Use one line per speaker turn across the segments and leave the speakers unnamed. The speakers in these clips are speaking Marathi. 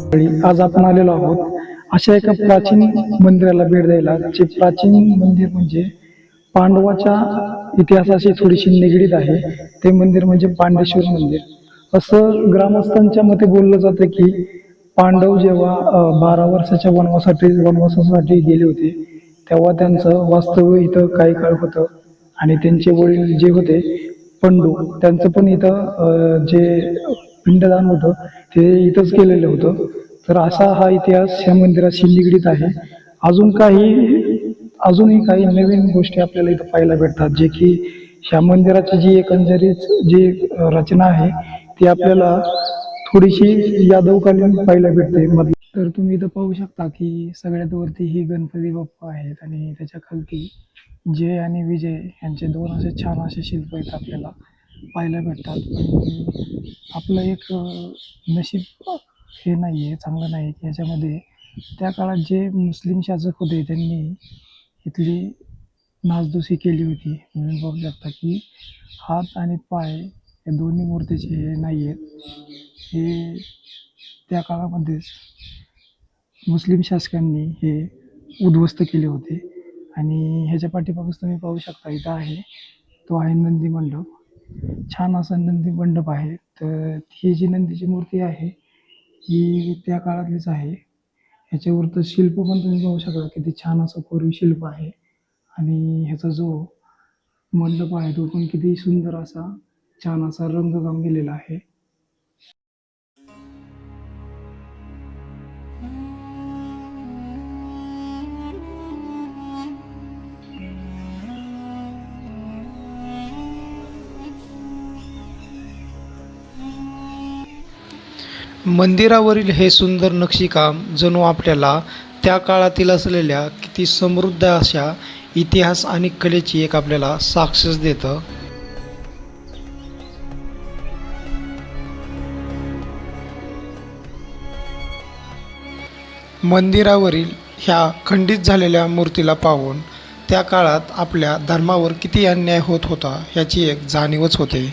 आज आपण आलेलो आहोत अशा एका प्राचीन मंदिराला भेट द्यायला. जे प्राचीन मंदिर म्हणजे पांडवाच्या इतिहासाशी थोडीशी निगडीत आहे. ते मंदिर म्हणजे पांडेश्वर मंदिर. असं ग्रामस्थांच्या मते बोललं जातं की पांडव जेव्हा 12 वर्षाच्या वनवासासाठी गेले होते, तेव्हा त्यांचं वास्तव्य इथं काही काळ होतं आणि त्यांचे वडील जे होते पंडू, त्यांचं पण इथं जे पिंडदान होतं ते इथंच केलेलं होतं. तर असा हा इतिहास ह्या मंदिराशी निगडीत आहे. अजून काही अजूनही काही नवीन गोष्टी आपल्याला इथं पाहायला भेटतात, जे की ह्या मंदिराची जी एकंदरीत जी रचना आहे ती आपल्याला थोडीशी यादवकालीन पाहायला भेटते. तर तुम्ही इथं पाहू शकता की सगळ्यात वरती ही गणपती बाप्पा आहेत आणि त्याच्या खालती जय आणि विजय यांचे दोन असे छान असे शिल्प आहेत आपल्याला पाहायला भेटतात. पण आपलं एक नशीब हे नाही आहे, चांगलं नाही की ह्याच्यामध्ये त्या काळात जे मुस्लिम शासक होते त्यांनी इथली नासधूसी केली होती. म्हणून बघू शकता की हात आणि पाय या दोन्ही मूर्तीचे हे नाही आहेत. हे त्या काळामध्येच मुस्लिम शासकांनी हे उद्ध्वस्त केले होते. आणि ह्याच्या पाठीमागच तुम्ही पाहू शकता इथं आहे, तो आहे नंदी मंडप. छान असा नंदी मंडप आहे. तर ही जी नंदीची मूर्ती आहे ही त्या काळातलीच आहे. ह्याच्यावरचं शिल्प पण तुम्ही पाहू शकता किती छान असं कोरीव शिल्प आहे. आणि ह्याचा जो मंडप आहे तो पण किती सुंदर असा छान असा रंगकाम केलेला आहे.
मंदिरावरील हे सुंदर नक्षीकाम जणू आपल्याला त्या काळातील असलेल्या किती समृद्ध अशा इतिहास आणि कलेची एक आपल्याला साक्षच देतं. मंदिरावरील ह्या खंडित झालेल्या मूर्तीला पाहून त्या काळात आपल्या धर्मावर किती अन्याय होत होता ह्याची एक जाणीवच होते.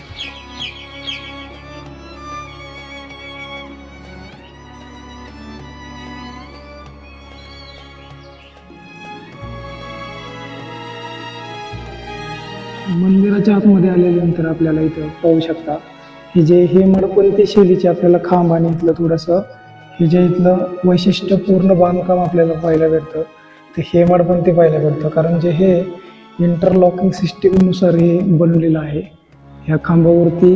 मंदिराच्या आतमध्ये आल्यानंतर आपल्याला इथं पाहू शकता हे जे हेमाडपंथी शैलीचे आपल्याला खांब आणि इथलं थोडंसं हे जे इथलं वैशिष्ट्यपूर्ण बांधकाम आपल्याला पाहायला भेटतं ते हेमाडपंथी पाहायला भेटतं. कारण जे हे इंटरलॉकिंग सिस्टीमनुसार हे बनलेलं आहे. ह्या खांबावरती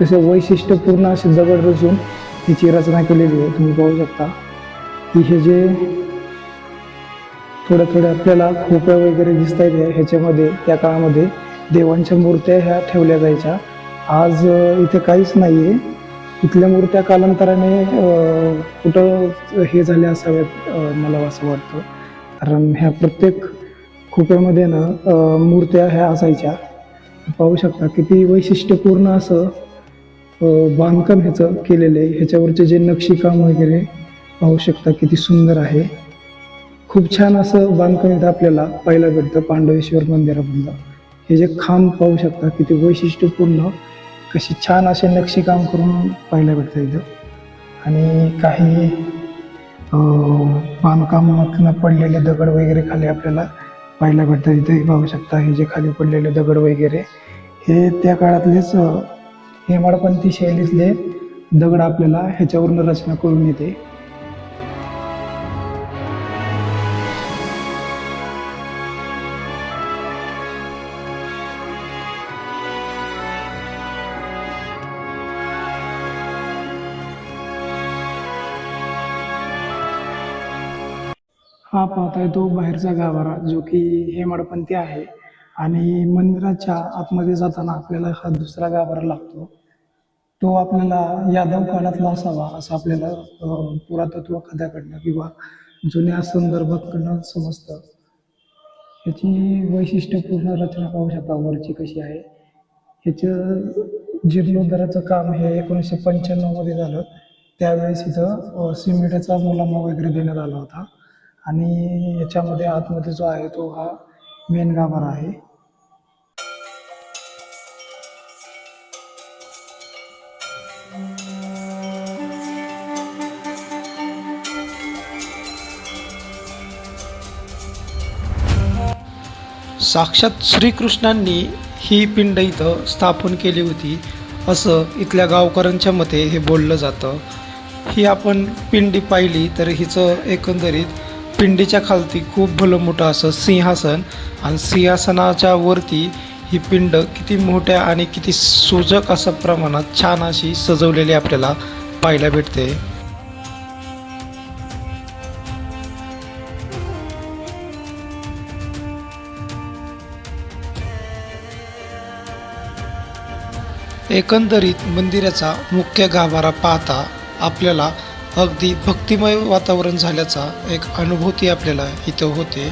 कसे वैशिष्ट्यपूर्ण असे दगड रचून हिची रचना केलेली आहे. तुम्ही पाहू शकता की हे जे थोड्या आपल्याला खोप्या वगैरे दिसत आहेत ह्याच्यामध्ये त्या काळामध्ये देवांच्या मूर्त्या ह्या ठेवल्या जायच्या. आज इथे काहीच नाही आहे. इथल्या मूर्त्या कालांतराने कुठं हे झाल्या असाव्यात मला असं वाटतं. कारण ह्या प्रत्येक खोप्यामध्ये ना मूर्त्या ह्या असायच्या. पाहू शकता किती वैशिष्ट्यपूर्ण असं बांधकाम ह्याचं केलेलं आहे. ह्याच्यावरचे जे नक्षीकाम वगैरे पाहू शकता किती सुंदर आहे. खूप छान असं बांधकाम इथं आपल्याला पाहायला भेटतं पांडवेश्वर मंदिरामधलं. हे जे खांब पाहू शकता किती वैशिष्ट्यपूर्ण कशी छान असे नक्षीकाम करून पाहायला भेटतं इथं. आणि काही बांधकामातनं पडलेले दगड वगैरे खाली आपल्याला पाहायला भेटतं. इथे पाहू शकता हे जे खाली पडलेले दगड वगैरे हे त्या काळातलेच हेमाडपंथी शैलीतले दगड आपल्याला ह्याच्यावरून रचना करून येते. हा पाहताय तो बाहेरचा गाभारा जो की हेमाडपंथी आहे. आणि मंदिराच्या आतमध्ये जाताना आपल्याला हा दुसरा गाभारा लागतो. तो आपल्याला यादव काळातला असावा असं आपल्याला पुरातत्व खात्याकडनं किंवा जुन्या संदर्भाकडनं समजतं. ह्याची वैशिष्ट्यपूर्ण रचना पाहू शकता वरची कशी आहे. ह्याचं जीर्णोद्धाराचं काम हे 1995 मध्ये झालं. त्यावेळेस इथं सिमेंटचा मुलामा वगैरे देण्यात आला होता. आणि याच्यामध्ये आतमध्ये जो आहे तो हा मेन गाभारा आहे.
साक्षात श्रीकृष्णांनी ही पिंड इथं स्थापन केली होती असं इथल्या गावकऱ्यांच्या मते हे बोललं जातं. ही आपण पिंडी पाहिली तर हिचं एकंदरीत पिंडीच्या खालती खूप भलं मोठं असं सिंहासन आणि सिंहासनाच्या वरती ही पिंड किती मोठ्या आणि किती सुजक असं प्रमाणात छान अशी सजवलेली आपल्याला पाहायला भेटते. एकंदरीत मंदिराचा मुख्य गाभारा पाहता आपल्याला अगदी भक्तिमय वातावरण झाल्याचा एक अनुभूती आपल्याला इथं होते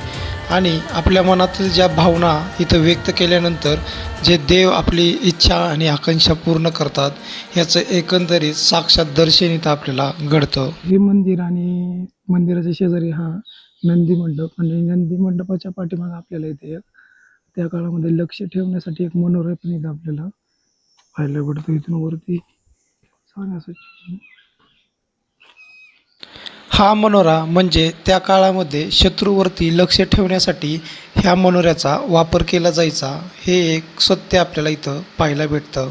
आणि आपल्या मनातील ज्या भावना इथं व्यक्त केल्यानंतर जे देव आपली इच्छा आणि आकांक्षा पूर्ण करतात याचं एकंदरीत साक्षात दर्शन इथं आपल्याला घडतं.
हे मंदिर आणि मंदिराच्या शेजारी हा नंदी मंडप आणि नंदी मंडपाच्या पाठीमागे आपल्याला इथे त्या काळामध्ये लक्ष ठेवण्यासाठी एक मनोरा पण इथं आपल्याला पाहायला भेटतो. इथून वरती जाण्यासाठी
हा मनोरा म्हणजे त्या काळामध्ये शत्रूवरती लक्ष ठेवण्यासाठी ह्या मनोऱ्याचा वापर केला जायचा हे एक सत्य आपल्याला इथं पाहायला भेटतं.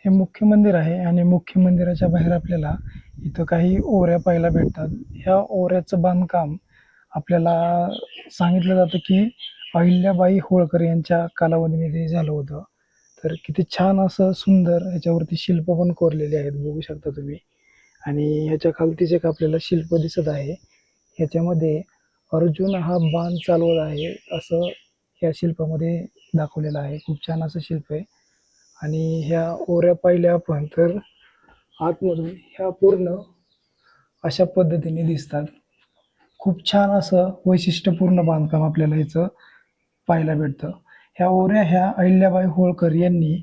हे मुख्य मंदिर आहे आणि मुख्य मंदिराच्या बाहेर आपल्याला इथं काही ओऱ्या पाहायला भेटतात. ह्या ओऱ्याचं बांधकाम आपल्याला सांगितलं जातं की अहिल्याबाई होळकर यांच्या कालावधीमध्ये झालं होतं. तर किती छान असं सुंदर ह्याच्यावरती शिल्प पण कोरलेले आहेत, बघू शकता तुम्ही. आणि ह्याच्या खालतीच एक आपल्याला शिल्प दिसत आहे. ह्याच्यामध्ये अर्जुन हा बाण चालवत आहे असं ह्या शिल्पामध्ये दाखवलेलं आहे. खूप छान असं शिल्प आहे. आणि ह्या ओऱ्या पाहिल्या आपण तर आतमधून ह्या पूर्ण अशा पद्धतीने दिसतात. खूप छान असं वैशिष्ट्यपूर्ण बांधकाम आपल्याला ह्याचं पाहायला भेटतं. ह्या ओऱ्या ह्या अहिल्याबाई होळकर यांनी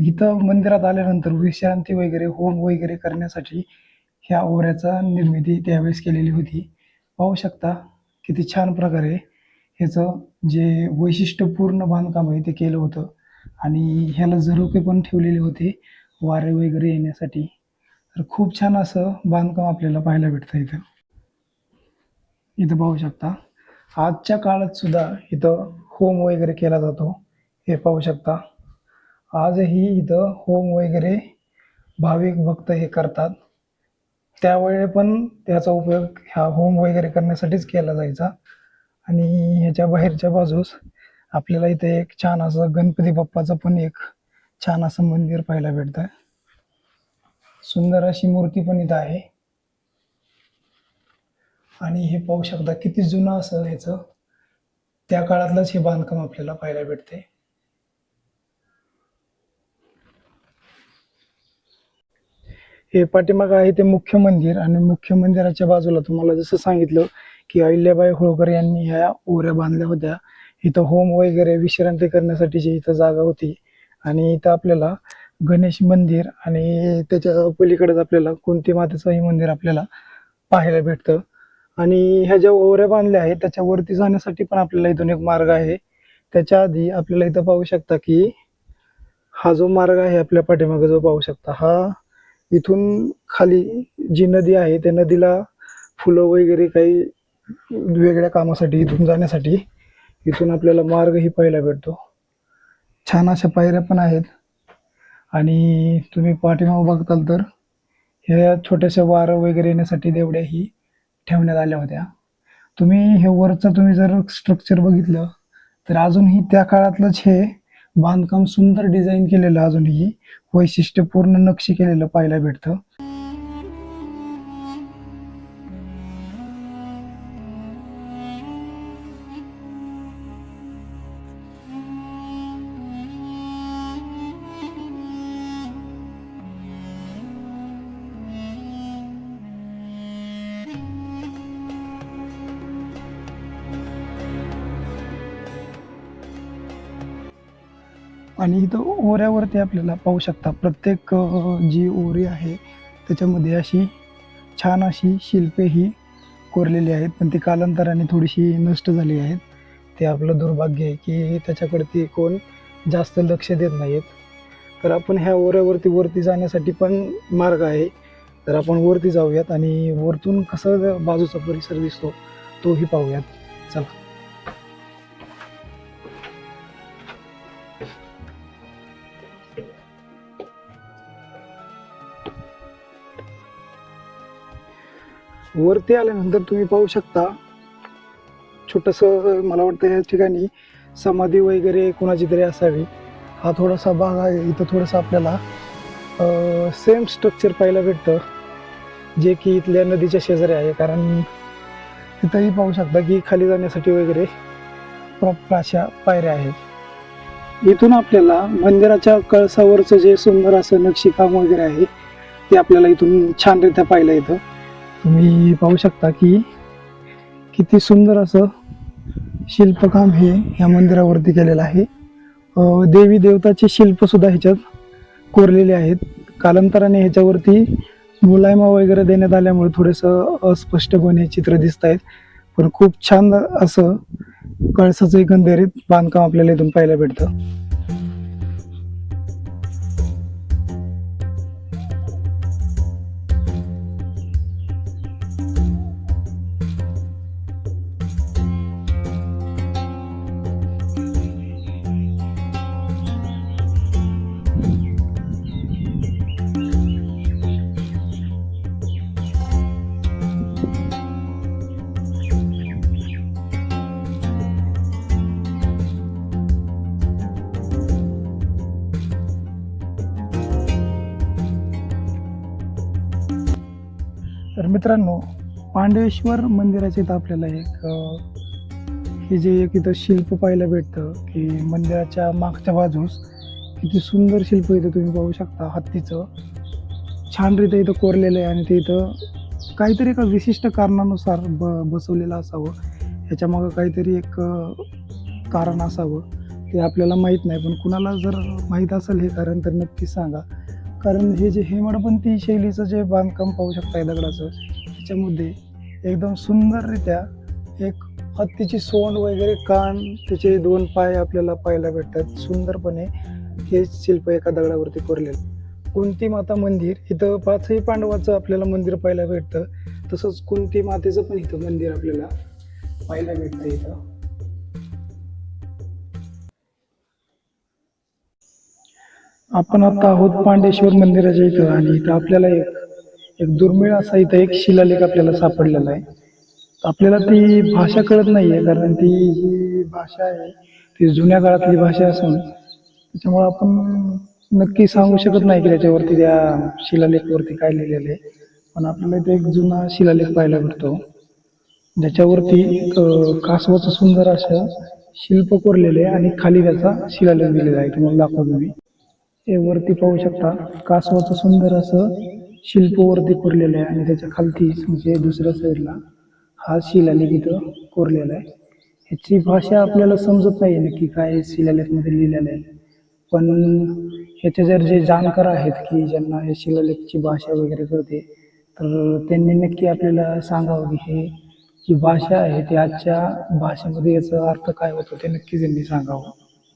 इथं मंदिरात आल्यानंतर विश्रांती वगैरे होम वगैरे करण्यासाठी ह्या ओऱ्याचा निर्मिती त्यावेळेस केलेली होती. पाहू शकता किती छान प्रकारे ह्याचं जे वैशिष्ट्यपूर्ण बांधकाम आहे ते केलं होतं. आणि ह्याला झरोके पण ठेवलेले होते वारे वगैरे येण्यासाठी. तर खूप छान असं बांधकाम आपल्याला पाहायला भेटतं इथं. इथं पाहू शकता आजच्या काळात सुद्धा इथं होम वगैरे केला जातो. हे पाहू शकता आजही इथं होम वगैरे भाविक भक्त हे करतात. त्यावेळी पण त्याचा उपयोग ह्या होम वगैरे करण्यासाठीच केला जायचा. आणि ह्याच्या बाहेरच्या बाजूस आपल्याला इथे एक छान असं गणपती बाप्पाचं पण एक छान असं मंदिर पाहायला भेटतं. सुंदर अशी मूर्ती पण इथं आहे. आणि हे पाहू शकता किती जुनं असं ह्याचं त्या काळातलंच हे बांधकाम आपल्याला पाहायला भेटते. हे पाठीमागं आहे ते मुख्य मंदिर आणि मुख्य मंदिराच्या बाजूला तुम्हाला जसं सांगितलं की अहिल्याबाई होळकर यांनी ह्या ओऱ्या बांधल्या होत्या. इथं होम वगैरे विश्रांती करण्यासाठीची इथं जागा होती. आणि इथं आपल्याला गणेश मंदिर आणि त्याच्या पलीकडेच आपल्याला कुंती मातेचंही मंदिर आपल्याला पाहायला भेटतं. आणि ह्या ज्या ओऱ्या बांधल्या आहेत त्याच्यावरती जाण्यासाठी पण आपल्याला इथून एक मार्ग आहे. त्याच्या आधी आपल्याला इथं पाहू शकता की हा जो मार्ग आहे आपल्या पाठीमागे जो पाहू शकता हा इथून खाली जी नदी आहे त्या नदीला फुलं वगैरे काही वेगळ्या कामासाठी इथून जाण्यासाठी इथून आपल्याला मार्गही पाहायला भेटतो. छान अशा पायऱ्या पण आहेत. आणि तुम्ही पाठीमागे बघताल तर ह्या छोट्याशा वारं वगैरे येण्यासाठी देवड्याही ठेवण्यात आल्या होत्या. तुम्ही हे वरचं तुम्ही जर स्ट्रक्चर बघितलं तर अजूनही त्या काळातलंच हे बांधकाम सुंदर डिझाईन केलेलं अजूनही वैशिष्ट्यपूर्ण नक्षी केलेलं पाहायला भेटतं. आणि इथं ओऱ्यावरती आपल्याला पाहू शकता प्रत्येक जी ओरी आहे त्याच्यामध्ये अशी छान अशी शिल्पे ही कोरलेली आहेत. पण ती कालांतराने थोडीशी नष्ट झाली आहेत. ते आपलं दुर्भाग्य आहे की त्याच्याकडे कोण जास्त लक्ष देत नाहीत. तर आपण ह्या ओऱ्यावरती वरती जाण्यासाठी पण मार्ग आहे. तर आपण वरती जाऊयात आणि वरतून कसं बाजूचा परिसर दिसतो तोही पाहूयात. चला. वरती आल्यानंतर तुम्ही पाहू शकता छोटस, मला वाटतं या ठिकाणी समाधी वगैरे कोणाची तरी असावी. हा थोडासा भाग आहे. इथं थोडंसं आपल्याला सेम स्ट्रक्चर पाहायला भेटतं जे की इथल्या नदीच्या शेजारी आहे. कारण इथंही पाहू शकता की खाली जाण्यासाठी वगैरे प्रॉपर अशा पायऱ्या आहेत. इथून आपल्याला मंदिराच्या कळसावरचं जे सुंदर असं नक्षीकाम वगैरे आहे ते आपल्याला इथून छानरित्या पाहायला येतं. तुम्ही पाहू शकता की किती सुंदर असं शिल्पकाम हे ह्या मंदिरावरती केलेलं आहे. देवी देवताचे शिल्प सुद्धा ह्याच्यात कोरलेले आहेत. कालांतराने ह्याच्यावरती मुलायमा वगैरे देण्यात आल्यामुळे थोडंसं अस्पष्टपणे चित्र दिसत आहेत, पण खूप छान असं कळसाचं एकंदरीत बांधकाम आपल्याला इथून पाहायला भेटतं. तर मित्रांनो, पांडवेश्वर मंदिराच्या इथं आपल्याला हे जे एक इथं शिल्प पाहायला भेटतं की मंदिराच्या मागच्या बाजूस किती सुंदर शिल्प इथं तुम्ही पाहू शकता. हत्तीचं छानरित्या इथं कोरलेलं आहे आणि ते इथं काहीतरी एका विशिष्ट कारणानुसार बसवलेलं असावं. ह्याच्यामागं काहीतरी एक कारण असावं, ते आपल्याला माहीत नाही. पण कुणाला जर माहीत असेल हे कारण तर नक्की सांगा. कारण हे जे हेमाडपंथी शैलीचं जे बांधकाम पाहू शकता दगडाचं, त्याच्यामध्ये एकदम सुंदररित्या एक हत्तीची सोंड वगैरे, कान, त्याचे 2 पाय आपल्याला पाहायला भेटतात. सुंदरपणे हे शिल्प एका दगडावरती कोरलेलं. कुंती माता मंदिर इथं 5ही पांडवाचं आपल्याला मंदिर पाहायला भेटतं. तसंच कुंती मातेचं पण इथं मंदिर आपल्याला पाहायला भेटतं. इथं आपण आता आहोत पांडेश्वर मंदिराच्या इथं आणि इथं आपल्याला एक दुर्मिळ असा इथं एक शिलालेख आपल्याला सापडलेला आहे. आपल्याला ती भाषा कळत नाहीये, कारण ती जी भाषा आहे ती जुन्या काळातली भाषा असून त्याच्यामुळे आपण नक्की सांगू शकत नाही की त्याच्यावरती, त्या शिलालेखावरती काय लिहिलेलं आहे. पण आपल्याला इथे एक जुना शिलालेख पाहायला भेटतो ज्याच्यावरती कासवाचं सुंदर असं शिल्प कोरलेले आहे आणि खाली त्याचा शिलालेख दिलेला आहे. तुम्हाला दाखवतो मी. हे वरती पाहू शकता कासवाचं सुंदर असं शिल्प वरती कोरलेलं आहे आणि त्याच्या खालती म्हणजे दुसऱ्या साईडला हा शिलालेख इथं कोरलेला आहे. ह्याची भाषा आपल्याला समजत नाही नक्की काय शिलालेखमध्ये लिहिलेलं आहे. पण ह्याचे जर जे जाणकार आहेत की ज्यांना हे शिलालेखची भाषा वगैरे कळते, तर त्यांनी नक्की आपल्याला सांगावं की हे जी भाषा आहे ती आजच्या भाषेमध्ये याचा अर्थ काय होतो ते नक्की त्यांनी सांगावं.